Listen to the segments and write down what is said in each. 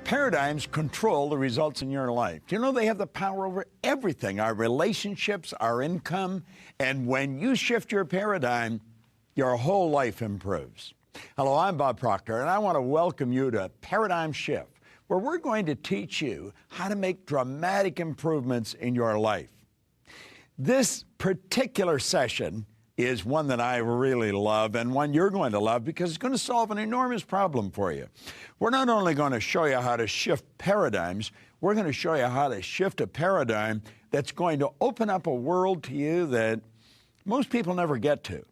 Paradigms control the results in your life. Do you know they have the power over everything? Our relationships, our income, and when you shift your paradigm, your whole life improves. Hello, I'm Bob Procter, and I want to welcome you to Paradigm Shift, where we're going to teach you how to make dramatic improvements in your life. This particular session is one that I really love and one you're going to love because it's going to solve an enormous problem for you. We're not only going to show you how to shift paradigms, we're going to show you how to shift a paradigm that's going to open up a world to you that most people never get to.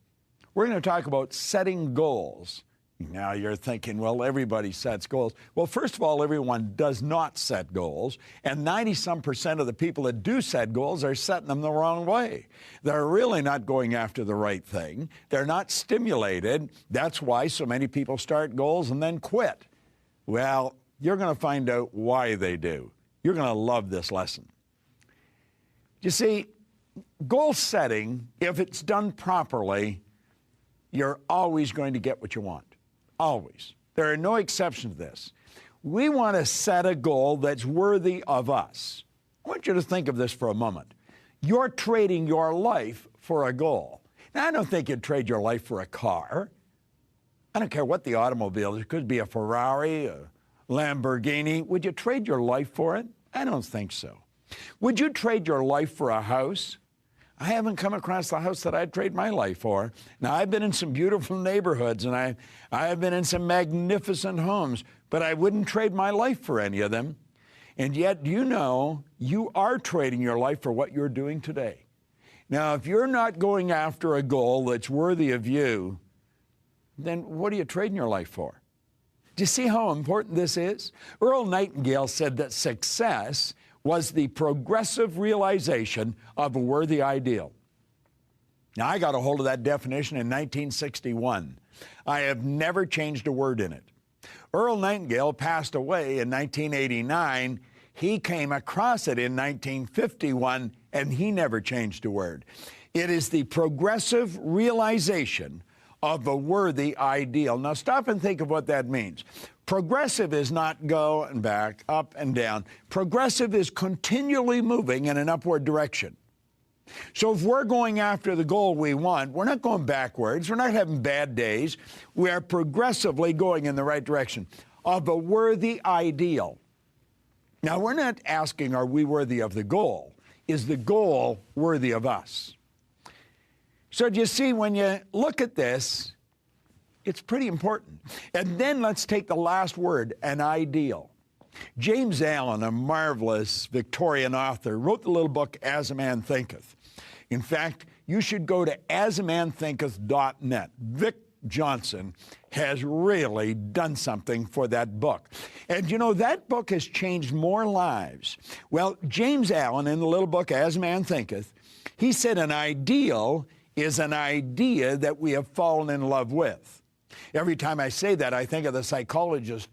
We're going to talk about setting goals. Now you're thinking, well, everybody sets goals. Well, first of all, everyone does not set goals, and 90-some% of the people that do set goals are setting them the wrong way. They're really not going after the right thing. They're not stimulated. That's why so many people start goals and then quit. Well, you're going to find out why they do. You're going to love this lesson. You see, goal setting, if it's done properly, you're always going to get what you want. Always. There are no exceptions to this. We want to set a goal that's worthy of us. I want you to think of this for a moment. You're trading your life for a goal. Now, I don't think you'd trade your life for a car. I don't care what the automobile is. It could be a Ferrari, a Lamborghini. Would you trade your life for it? I don't think so. Would you trade your life for a house? I haven't come across the house that I'd trade my life for. Now, I've been in some beautiful neighborhoods, and I have been in some magnificent homes, but I wouldn't trade my life for any of them. And yet, do you know, you are trading your life for what you're doing today. Now, if you're not going after a goal that's worthy of you, then what are you trading your life for? Do you see how important this is? Earl Nightingale said that success was the progressive realization of a worthy ideal. Now, I got a hold of that definition in 1961. I have never changed a word in it. Earl Nightingale passed away in 1989. He came across it in 1951, and he never changed a word. It is the progressive realization of a worthy ideal. Now, stop and think of what that means. Progressive is not go and back, up and down. Progressive is continually moving in an upward direction. So if we're going after the goal we want, we're not going backwards. We're not having bad days. We are progressively going in the right direction of a worthy ideal. Now, we're not asking, are we worthy of the goal? Is the goal worthy of us? So do you see, when you look at this, it's pretty important. And then let's take the last word, an ideal. James Allen, a marvelous Victorian author, wrote the little book, As a Man Thinketh. In fact, you should go to asamanthinketh.net. Vic Johnson has really done something for that book. And you know, that book has changed more lives. Well, James Allen, in the little book, As a Man Thinketh, he said an ideal is an idea that we have fallen in love with. Every time I say that, I think of the psychologist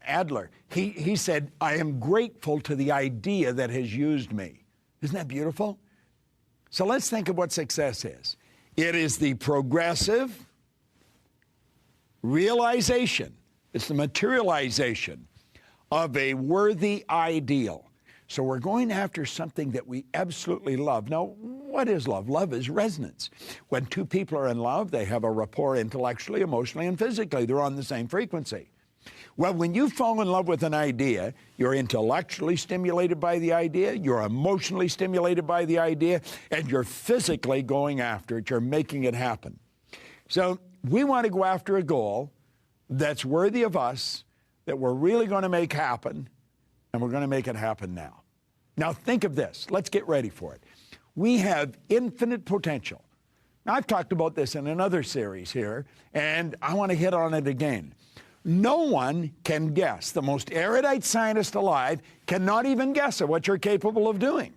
Adler. He said, I am grateful to the idea that has used me. Isn't that beautiful? So let's think of what success is. It is the progressive realization, it's the materialization of a worthy ideal. So we're going after something that we absolutely love. Now, what is love? Love is resonance. When two people are in love, they have a rapport intellectually, emotionally, and physically. They're on the same frequency. Well, when you fall in love with an idea, you're intellectually stimulated by the idea, you're emotionally stimulated by the idea, and you're physically going after it. You're making it happen. So we want to go after a goal that's worthy of us, that we're really going to make happen, and we're going to make it happen now. Now think of this. Let's get ready for it. We have infinite potential. Now, I've talked about this in another series here, and I want to hit on it again. No one can guess. The most erudite scientist alive cannot even guess at what you're capable of doing.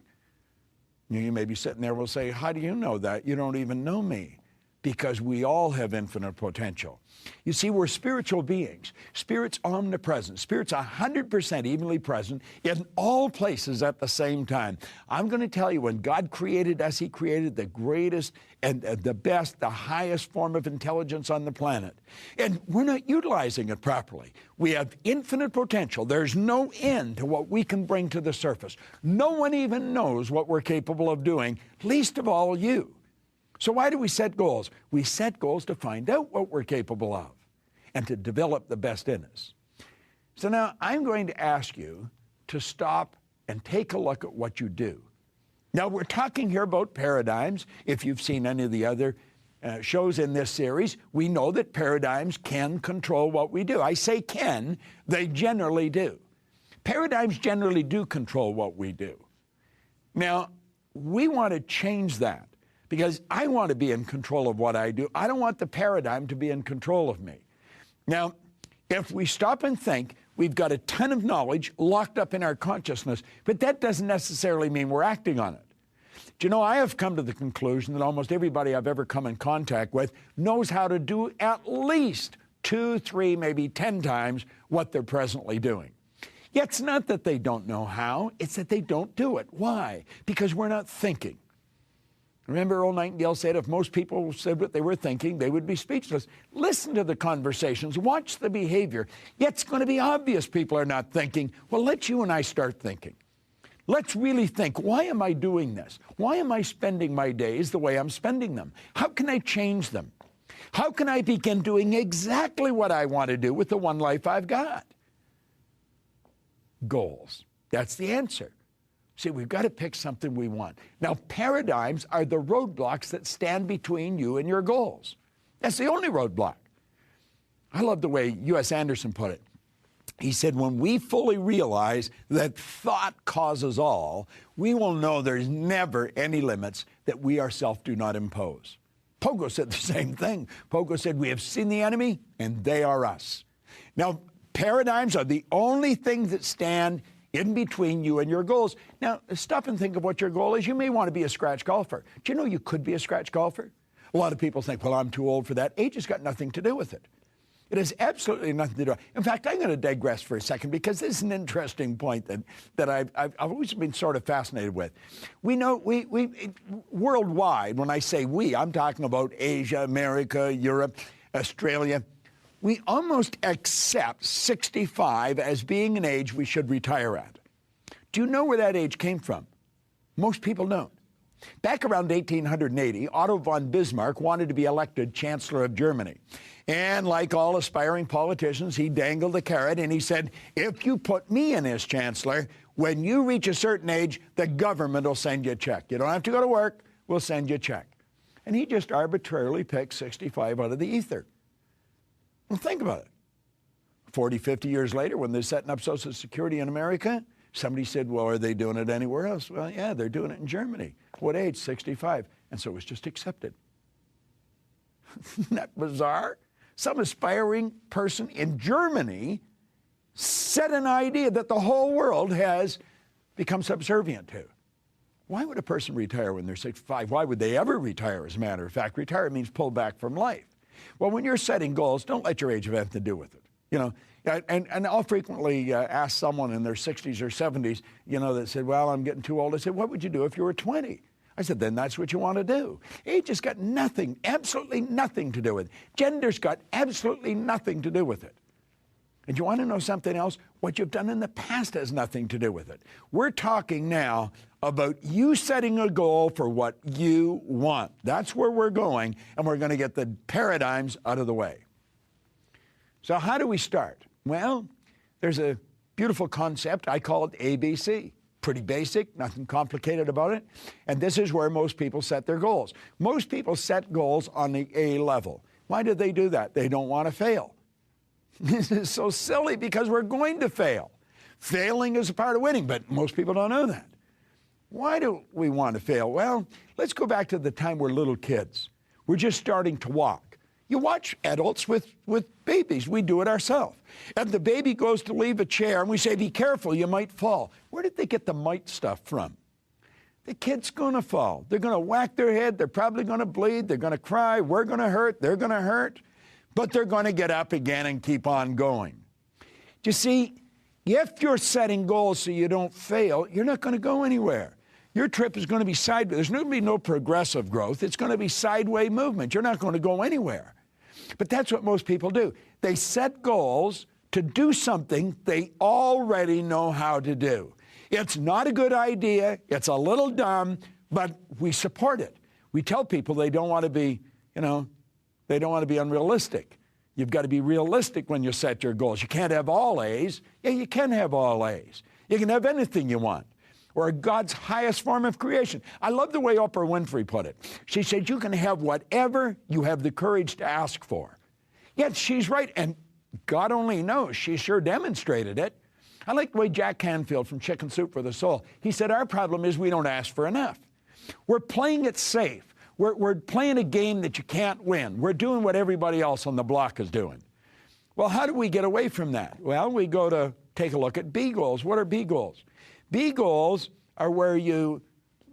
You may be sitting there and will say, how do you know that? You don't even know me. because we all have infinite potential. You see, we're spiritual beings. Spirit's omnipresent. Spirit's 100% evenly present in all places at the same time. I'm going to tell you, when God created us, He created the greatest and the best, the highest form of intelligence on the planet. And we're not utilizing it properly. We have infinite potential. There's no end to what we can bring to the surface. No one even knows what we're capable of doing, least of all you. So why do we set goals? We set goals to find out what we're capable of and to develop the best in us. So now I'm going to ask you to stop and take a look at what you do. Now, we're talking here about paradigms. If you've seen any of the other shows in this series, we know that paradigms can control what we do. I say can, they generally do. Paradigms generally do control what we do. Now, we want to change that, because I want to be in control of what I do. I don't want the paradigm to be in control of me. Now, if we stop and think, we've got a ton of knowledge locked up in our consciousness, but that doesn't necessarily mean we're acting on it. Do you know, I have come to the conclusion that almost everybody I've ever come in contact with knows how to do at least 2, 3, maybe 10 times what they're presently doing. Yet it's not that they don't know how, it's that they don't do it. Why? Because we're not thinking. Remember, Earl Nightingale said if most people said what they were thinking, they would be speechless. Listen to the conversations, watch the behavior. Yet it's going to be obvious people are not thinking. Well, let you and I start thinking. Let's really think, why am I doing this? Why am I spending my days the way I'm spending them? How can I change them? How can I begin doing exactly what I want to do with the one life I've got? Goals. That's the answer. See, we've got to pick something we want. Now, paradigms are the roadblocks that stand between you and your goals. That's the only roadblock. I love the way U.S. Anderson put it. He said, when we fully realize that thought causes all, we will know there's never any limits that we ourselves do not impose. Pogo said the same thing. Pogo said, we have seen the enemy, and they are us. Now, paradigms are the only things that stand in between you and your goals. Now, stop and think of what your goal is. You may want to be a scratch golfer. Do you know you could be a scratch golfer? A lot of people think, well, I'm too old for that. Age has got nothing to do with it. It has absolutely nothing to do with it. In fact, I'm going to digress for a second, because this is an interesting point that I've always been sort of fascinated with. We know, we worldwide, when I say we, I'm talking about Asia, America, Europe, Australia. We almost accept 65 as being an age we should retire at. Do you know where that age came from? Most people don't. Back around 1880, Otto von Bismarck wanted to be elected Chancellor of Germany. And like all aspiring politicians, he dangled the carrot and he said, if you put me in as Chancellor, when you reach a certain age, the government will send you a check. You don't have to go to work, we'll send you a check. And he just arbitrarily picked 65 out of the ether. Well, think about it. 40, 50 years later, when they're setting up Social Security in America, somebody said, well, are they doing it anywhere else? Well, yeah, they're doing it in Germany. What age? 65. And so it was just accepted. Isn't that bizarre? Some aspiring person in Germany set an idea that the whole world has become subservient to. Why would a person retire when they're 65? Why would they ever retire, as a matter of fact? Retire means pull back from life. Well, when you're setting goals, don't let your age have anything to do with it. You know, and I'll frequently ask someone in their 60s or 70s, you know, that said, well, I'm getting too old. I said, what would you do if you were 20? I said, then that's what you want to do. Age has got nothing, absolutely nothing to do with it. Gender's got absolutely nothing to do with it. And you want to know something else? What you've done in the past has nothing to do with it. We're talking now about you setting a goal for what you want. That's where we're going, and we're going to get the paradigms out of the way. So how do we start? Well, there's a beautiful concept. I call it ABC. Pretty basic, nothing complicated about it. And this is where most people set their goals. Most people set goals on the A level. Why do they do that? They don't want to fail. This is so silly, because we're going to fail. Failing is a part of winning, but most people don't know that. Why do we want to fail? Well, let's go back to the time we're little kids. We're just starting to walk. You watch adults with babies. We do it ourselves. And the baby goes to leave a chair, and we say, be careful, you might fall. Where did they get the might stuff from? the kid's going to fall. They're going to whack their head. They're probably going to bleed. They're going to cry. We're going to hurt. They're going to hurt. But they're going to get up again and keep on going. You see, if you're setting goals so you don't fail, you're not going to go anywhere. Your trip is going to be sideways. There's going to be no progressive growth. It's going to be sideways movement. You're not going to go anywhere. But that's what most people do. They set goals to do something they already know how to do. It's not a good idea. It's a little dumb, but we support it. We tell people they don't want to be, they don't want to be unrealistic. You've got to be realistic when you set your goals. You can't have all A's. Yeah, you can have all A's. You can have anything you want, or God's highest form of creation. I love the way Oprah Winfrey put it. She said, you can have whatever you have the courage to ask for. Yet she's right, and God only knows. She sure demonstrated it. I like the way Jack Canfield from Chicken Soup for the Soul, he said, our problem is we don't ask for enough. We're playing it safe. We're playing a game that you can't win. We're doing what everybody else on the block is doing. Well, how do we get away from that? Well, we go to take a look at B goals. What are B goals? B goals are where you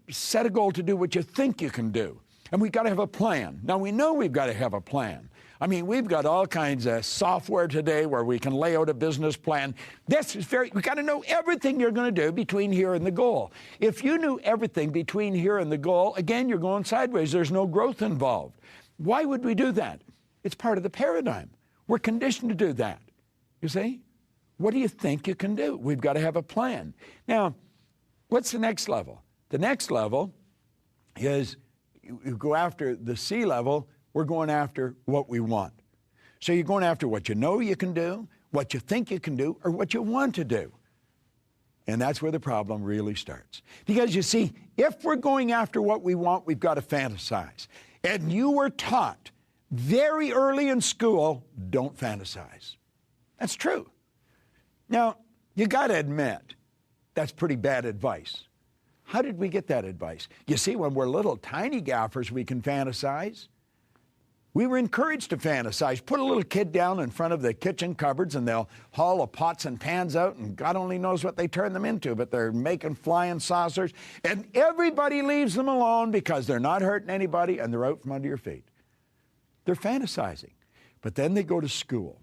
set a goal to do what you think you can do. And we've got to have a plan. Now, we know we've got to have a plan. I mean, we've got all kinds of software today where we can lay out a business plan. This is we've got to know everything you're going to do between here and the goal. If you knew everything between here and the goal, again, you're going sideways. There's no growth involved. Why would we do that? It's part of the paradigm. We're conditioned to do that. You see? What do you think you can do? We've got to have a plan. Now, what's the next level? The next level is you go after the C level. We're going after what we want. So you're going after what you know you can do, what you think you can do, or what you want to do. And that's where the problem really starts. Because you see, if we're going after what we want, we've got to fantasize. And you were taught very early in school, don't fantasize. That's true. Now, you got to admit, that's pretty bad advice. How did we get that advice? You see, when we're little tiny gaffers, we can fantasize. We were encouraged to fantasize. Put a little kid down in front of the kitchen cupboards and they'll haul the pots and pans out and God only knows what they turn them into, but they're making flying saucers and everybody leaves them alone because they're not hurting anybody and they're out from under your feet. They're fantasizing. But then they go to school.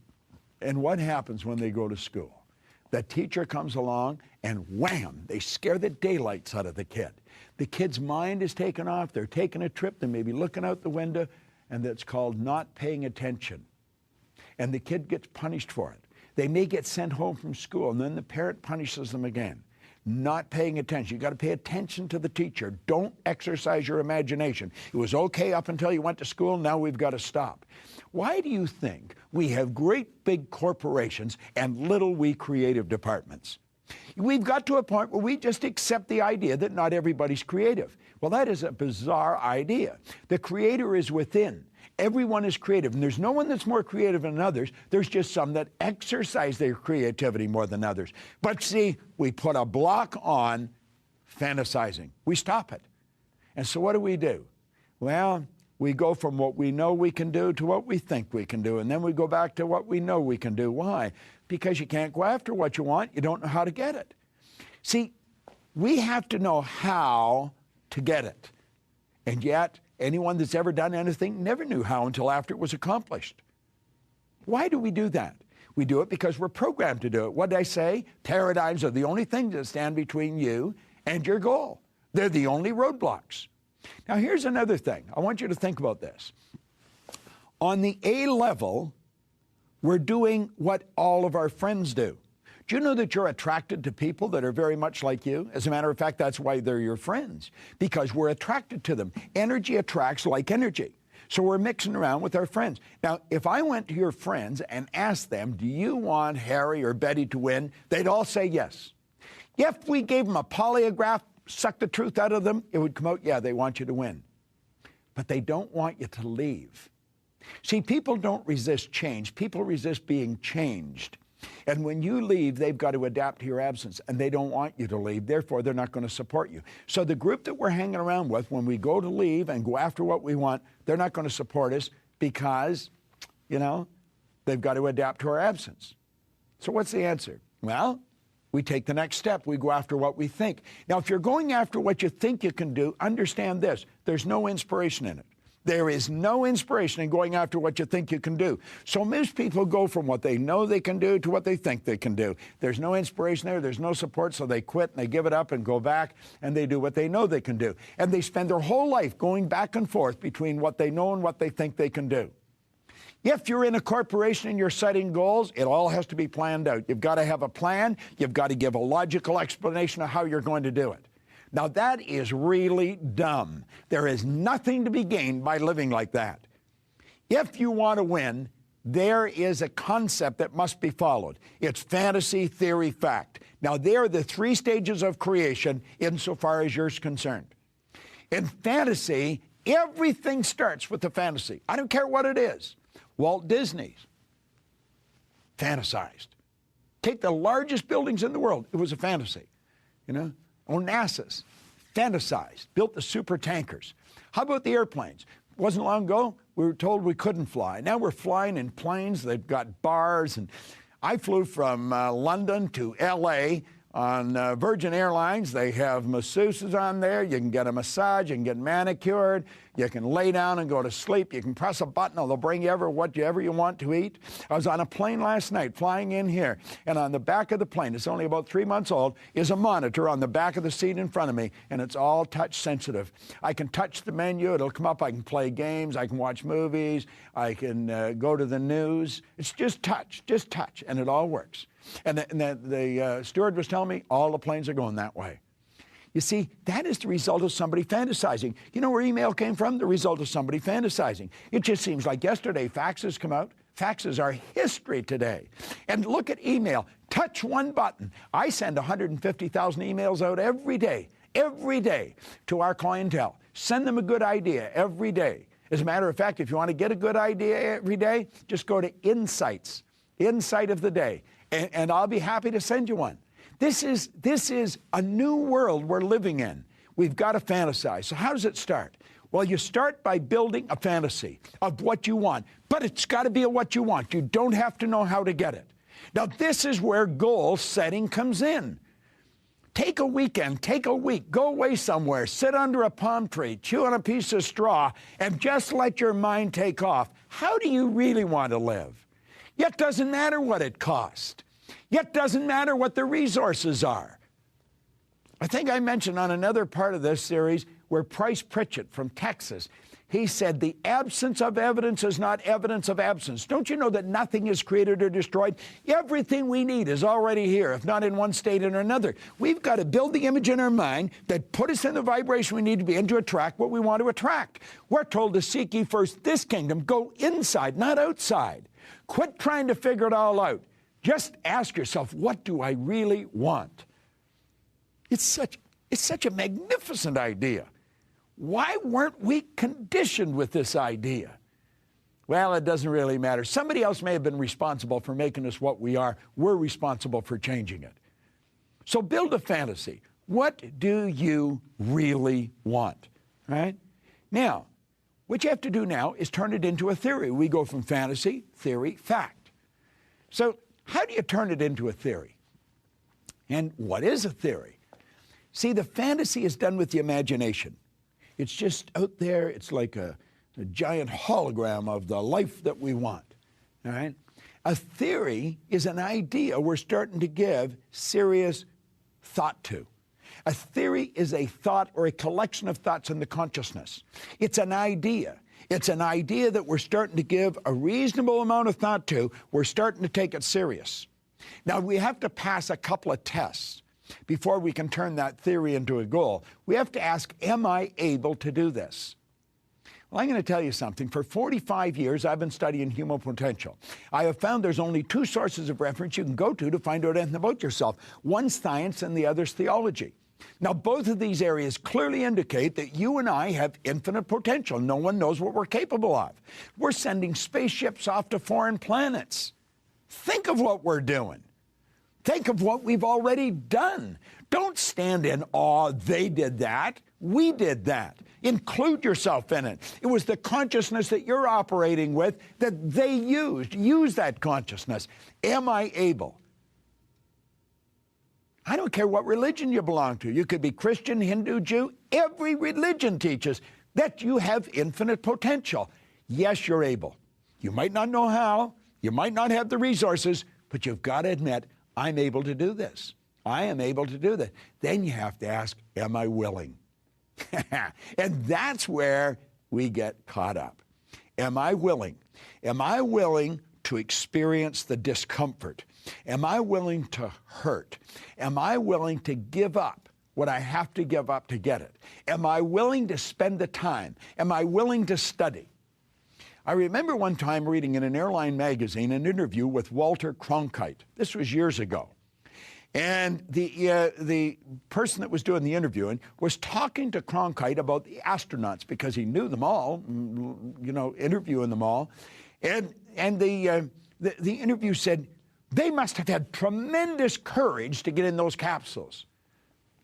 And what happens when they go to school? The teacher comes along and wham, they scare the daylights out of the kid. The kid's mind is taken off. They're taking a trip. They may be looking out the window. And that's called not paying attention. And the kid gets punished for it. They may get sent home from school, and then the parent punishes them again. Not paying attention. You've got to pay attention to the teacher. Don't exercise your imagination. It was okay up until you went to school, now we've got to stop. Why do you think we have great big corporations and little wee creative departments? We've got to a point where we just accept the idea that not everybody's creative. Well, that is a bizarre idea. The creator is within. Everyone is creative, and there's no one that's more creative than others. There's just some that exercise their creativity more than others. But see, we put a block on fantasizing. We stop it. And so what do? Well, we go from what we know we can do to what we think we can do, and then we go back to what we know we can do. Why? Because you can't go after what you want. You don't know how to get it. See, we have to know how to get it. And yet, anyone that's ever done anything never knew how until after it was accomplished. Why do we do that? We do it because we're programmed to do it. What did I say? Paradigms are the only things that stand between you and your goal. They're the only roadblocks. Now, here's another thing. I want you to think about this. On the A level, we're doing what all of our friends do. Do you know that you're attracted to people that are very much like you? As a matter of fact, that's why they're your friends, because we're attracted to them. Energy attracts like energy. So we're mixing around with our friends. Now, if I went to your friends and asked them, do you want Harry or Betty to win? They'd all say yes. If we gave them a polygraph, sucked the truth out of them, it would come out, yeah, they want you to win. But they don't want you to leave. See, people don't resist change. People resist being changed. And when you leave, they've got to adapt to your absence, and they don't want you to leave. Therefore, they're not going to support you. So the group that we're hanging around with, when we go to leave and go after what we want, they're not going to support us because, they've got to adapt to our absence. So what's the answer? Well, We take the next step. We go after what we think. Now, if you're going after what you think you can do, understand this. There's no inspiration in it. There is no inspiration in going after what you think you can do. So most people go from what they know they can do to what they think they can do. There's no inspiration there. There's no support, so they quit and they give it up and go back and they do what they know they can do. And they spend their whole life going back and forth between what they know and what they think they can do. If you're in a corporation and you're setting goals, it all has to be planned out. You've got to have a plan. You've got to give a logical explanation of how you're going to do it. Now, that is really dumb. There is nothing to be gained by living like that. If you want to win, there is a concept that must be followed. It's fantasy, theory, fact. Now, they are the three stages of creation insofar as you're concerned. In fantasy, everything starts with the fantasy. I don't care what it is. Walt Disney's fantasized. Take the largest buildings in the world. It was a fantasy, you know. Onassis fantasized, built the super tankers. How about the airplanes? It wasn't long ago we were told we couldn't fly. Now we're flying in planes. They've got bars. And I flew from London to L.A. on Virgin Airlines. They have masseuses on there. You can get a massage. You can get manicured. You can lay down and go to sleep. You can press a button, and they'll bring you whatever you want to eat. I was on a plane last night flying in here, and on the back of the plane, it's only about 3 months old, is a monitor on the back of the seat in front of me, and it's all touch sensitive. I can touch the menu. It'll come up. I can play games. I can watch movies. I can go to the news. It's just touch, and it all works. And the steward was telling me all the planes are going that way. You see, that is the result of somebody fantasizing. You know where email came from? The result of somebody fantasizing. It just seems like yesterday faxes come out. Faxes are history today. And look at email. Touch one button. I send 150,000 emails out every day to our clientele. Send them a good idea every day. As a matter of fact, if you want to get a good idea every day, just go to Insights, Insight of the Day, and I'll be happy to send you one. This is a new world we're living in. We've got to fantasize. So how does it start? Well, you start by building a fantasy of what you want, but it's got to be what you want. You don't have to know how to get it. Now, this is where goal setting comes in. Take a weekend, take a week, go away somewhere, sit under a palm tree, chew on a piece of straw, and just let your mind take off. How do you really want to live? Yet doesn't matter what it costs. Yet doesn't matter what the resources are. I think I mentioned on another part of this series where Price Pritchett from Texas, he said the absence of evidence is not evidence of absence. Don't you know that nothing is created or destroyed? Everything we need is already here, if not in one state or another. We've got to build the image in our mind that put us in the vibration we need to be in to attract what we want to attract. We're told to seek ye first this kingdom. Go inside, not outside. Quit trying to figure it all out. Just ask yourself, what do I really want? It's such a magnificent idea. Why weren't we conditioned with this idea? Well, it doesn't really matter. Somebody else may have been responsible for making us what we are. We're responsible for changing it. So build a fantasy. What do you really want? Right? Now, what you have to do now is turn it into a theory. We go from fantasy, theory, fact. So how do you turn it into a theory? And what is a theory? See, the fantasy is done with the imagination. It's just out there. It's like a giant hologram of the life that we want. All right? A theory is an idea we're starting to give serious thought to. A theory is a thought or a collection of thoughts in the consciousness. It's an idea. It's an idea that we're starting to give a reasonable amount of thought to. We're starting to take it serious. Now, we have to pass a couple of tests before we can turn that theory into a goal. We have to ask, am I able to do this? Well, I'm going to tell you something. For 45 years, I've been studying human potential. I have found there's only two sources of reference you can go to find out anything about yourself. One's science and the other's theology. Now, both of these areas clearly indicate that you and I have infinite potential. No one knows what we're capable of. We're sending spaceships off to foreign planets. Think of what we're doing. Think of what we've already done. Don't stand in awe, they did that. We did that. Include yourself in it. It was the consciousness that you're operating with that they used. Use that consciousness. Am I able? I don't care what religion you belong to. You could be Christian, Hindu, Jew. Every religion teaches that you have infinite potential. Yes, you're able. You might not know how. You might not have the resources, but you've got to admit, I'm able to do this. I am able to do that. Then you have to ask, am I willing? And that's where we get caught up. Am I willing? Am I willing to experience the discomfort? Am I willing to hurt? Am I willing to give up what I have to give up to get it? Am I willing to spend the time? Am I willing to study? I remember one time reading in an airline magazine an interview with Walter Cronkite. This was years ago. And the person that was doing the interviewing was talking to Cronkite about the astronauts because he knew them all, you know, interviewing them all. And the interview said, they must have had tremendous courage to get in those capsules.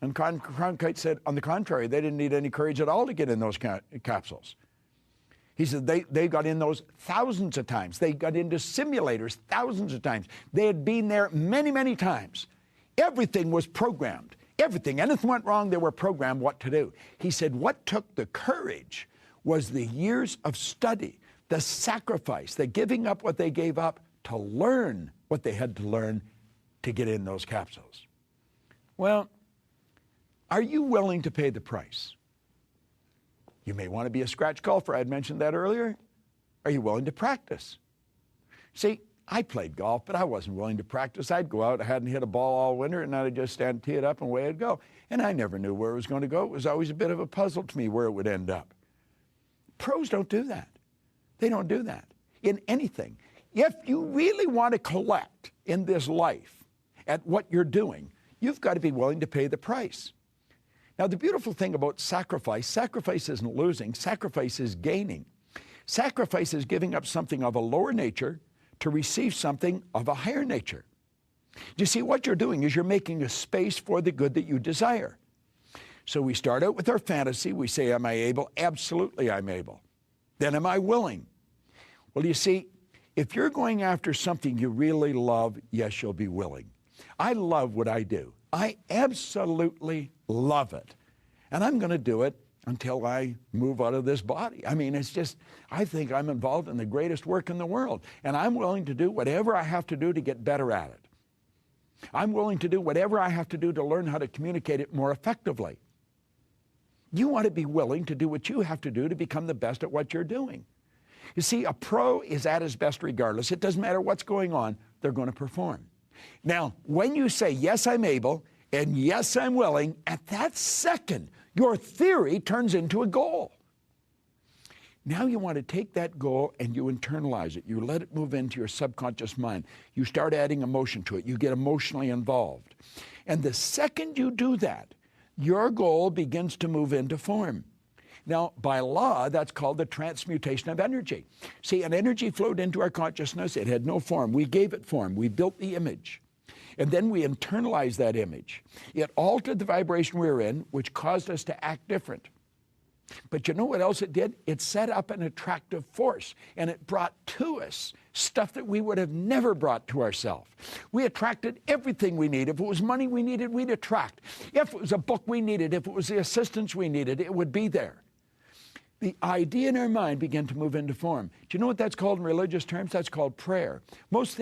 And Cronkite said, on the contrary, they didn't need any courage at all to get in those capsules. He said they got in those thousands of times. They got into simulators thousands of times. They had been there many, many times. Everything was programmed. Everything. Anything went wrong, they were programmed what to do. He said what took the courage was the years of study, the sacrifice, the giving up what they gave up to learn what they had to learn to get in those capsules. Well, are you willing to pay the price? You may want to be a scratch golfer. I had mentioned that earlier. Are you willing to practice? See, I played golf, but I wasn't willing to practice. I'd go out, I hadn't hit a ball all winter, and I'd just stand, tee it up, and away it'd go. And I never knew where it was going to go. It was always a bit of a puzzle to me where it would end up. Pros don't do that. They don't do that in anything. If you really want to collect in this life at what you're doing, you've got to be willing to pay the price. Now, the beautiful thing about sacrifice isn't losing, sacrifice is gaining. Sacrifice is giving up something of a lower nature to receive something of a higher nature. You see, what you're doing is you're making a space for the good that you desire. So we start out with our fantasy. We say, am I able? Absolutely, I'm able. Then am I willing? Well, you see, if you're going after something you really love, yes, you'll be willing. I love what I do. I absolutely love it. And I'm going to do it until I move out of this body. I mean, it's just, I think I'm involved in the greatest work in the world. And I'm willing to do whatever I have to do to get better at it. I'm willing to do whatever I have to do to learn how to communicate it more effectively. You want to be willing to do what you have to do to become the best at what you're doing. You see, a pro is at his best regardless. It doesn't matter what's going on, they're going to perform. Now, when you say, yes, I'm able, and yes, I'm willing, at that second, your theory turns into a goal. Now you want to take that goal and you internalize it. You let it move into your subconscious mind. You start adding emotion to it. You get emotionally involved. And the second you do that, your goal begins to move into form. Now, by law, that's called the transmutation of energy. See, an energy flowed into our consciousness. It had no form. We gave it form. We built the image. And then we internalized that image. It altered the vibration we were in, which caused us to act different. But you know what else it did? It set up an attractive force, and it brought to us stuff that we would have never brought to ourselves. We attracted everything we need. If it was money we needed, we'd attract. If it was a book we needed, if it was the assistance we needed, it would be there. The idea in our mind began to move into form. Do you know what that's called in religious terms? That's called prayer. Most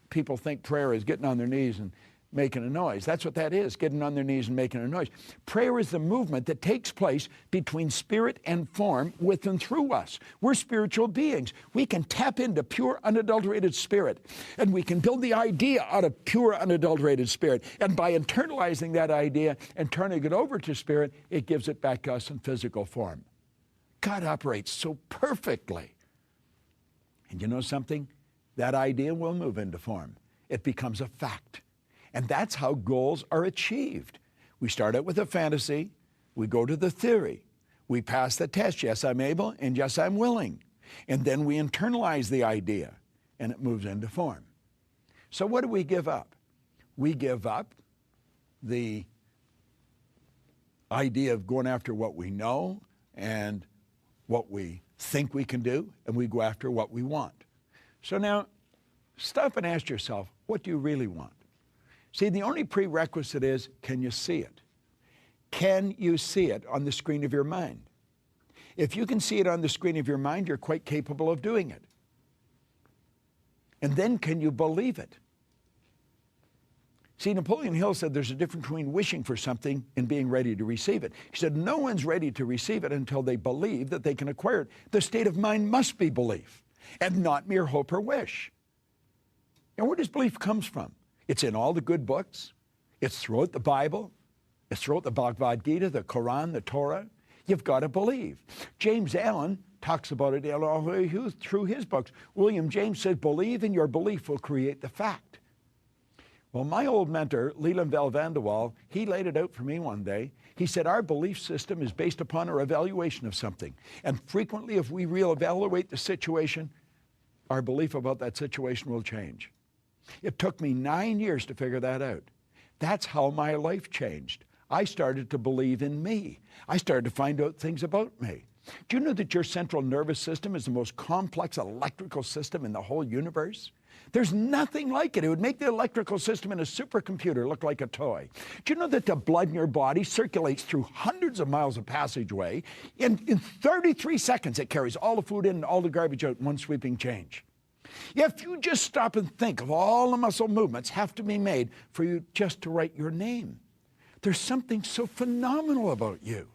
people think prayer is getting on their knees and making a noise. That's what that is, getting on their knees and making a noise. Prayer is the movement that takes place between spirit and form with and through us. We're spiritual beings. We can tap into pure, unadulterated spirit, and we can build the idea out of pure, unadulterated spirit. And by internalizing that idea and turning it over to spirit, it gives it back to us in physical form. God operates so perfectly. And you know something? That idea will move into form. It becomes a fact. And that's how goals are achieved. We start out with a fantasy. We go to the theory. We pass the test. Yes, I'm able, and yes, I'm willing. And then we internalize the idea, and it moves into form. So what do we give up? We give up the idea of going after what we know and what we think we can do, and we go after what we want. So now, stop and ask yourself, what do you really want? See, the only prerequisite is, can you see it? Can you see it on the screen of your mind? If you can see it on the screen of your mind, you're quite capable of doing it. And then can you believe it? See, Napoleon Hill said there's a difference between wishing for something and being ready to receive it. He said no one's ready to receive it until they believe that they can acquire it. The state of mind must be belief and not mere hope or wish. And where does belief comes from? It's in all the good books. It's throughout the Bible. It's throughout the Bhagavad Gita, the Quran, the Torah. You've got to believe. James Allen talks about it through his books. William James says, believe and your belief will create the fact. Well, my old mentor, Leland Val Vandewaal, he laid it out for me one day. He said, our belief system is based upon our evaluation of something. And frequently, if we reevaluate the situation, our belief about that situation will change. It took me 9 years to figure that out. That's how my life changed. I started to believe in me. I started to find out things about me. Do you know that your central nervous system is the most complex electrical system in the whole universe? There's nothing like it. It would make the electrical system in a supercomputer look like a toy. Do you know that the blood in your body circulates through hundreds of miles of passageway? In 33 seconds, it carries all the food in and all the garbage out in one sweeping change. If you just stop and think of all the muscle movements have to be made for you just to write your name, there's something so phenomenal about you.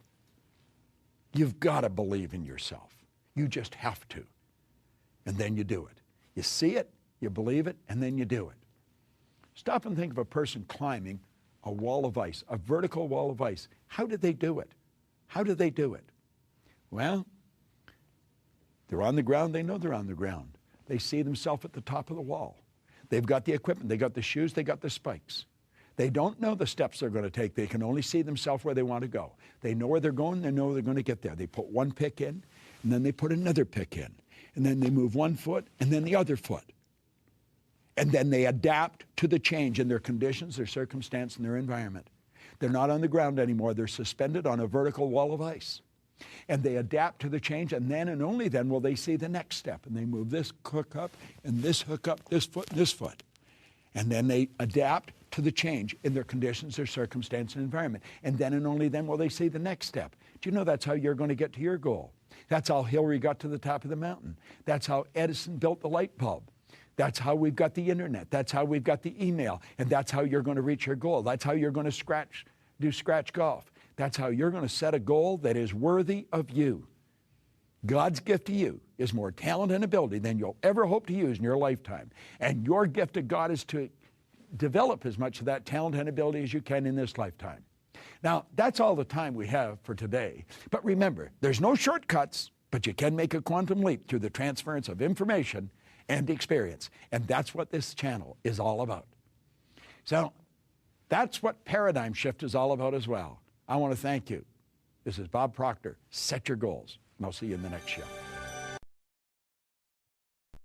You've got to believe in yourself. You just have to. And then you do it. You see it, you believe it, and then you do it. Stop and think of a person climbing a wall of ice, a vertical wall of ice. How did they do it? How did they do it? Well, they're on the ground. They know they're on the ground. They see themselves at the top of the wall. They've got the equipment. They got the shoes. They got the spikes. They don't know the steps they're going to take. They can only see themselves where they want to go. They know where they're going. They know they're going to get there. They put one pick in, and then they put another pick in. And then they move one foot, and then the other foot. And then they adapt to the change in their conditions, their circumstance, and their environment. They're not on the ground anymore. They're suspended on a vertical wall of ice. And they adapt to the change, and then and only then will they see the next step. And they move this hook up, and this hook up, this foot, and this foot. And then they adapt to the change in their conditions, their circumstance, and environment. And then and only then will they see the next step. Do you know that's how you're going to get to your goal? That's how Hillary got to the top of the mountain. That's how Edison built the light bulb. That's how we've got the internet. That's how we've got the email. And that's how you're going to reach your goal. That's how you're going to do scratch golf. That's how you're going to set a goal that is worthy of you. God's gift to you is more talent and ability than you'll ever hope to use in your lifetime. And your gift to God is to develop as much of that talent and ability as you can in this lifetime. Now, that's all the time we have for today. But remember, there's no shortcuts, but you can make a quantum leap through the transference of information and experience. And that's what this channel is all about. So that's what Paradigm Shift is all about as well. I want to thank you. This is Bob Procter. Set your goals, and I'll see you in the next show.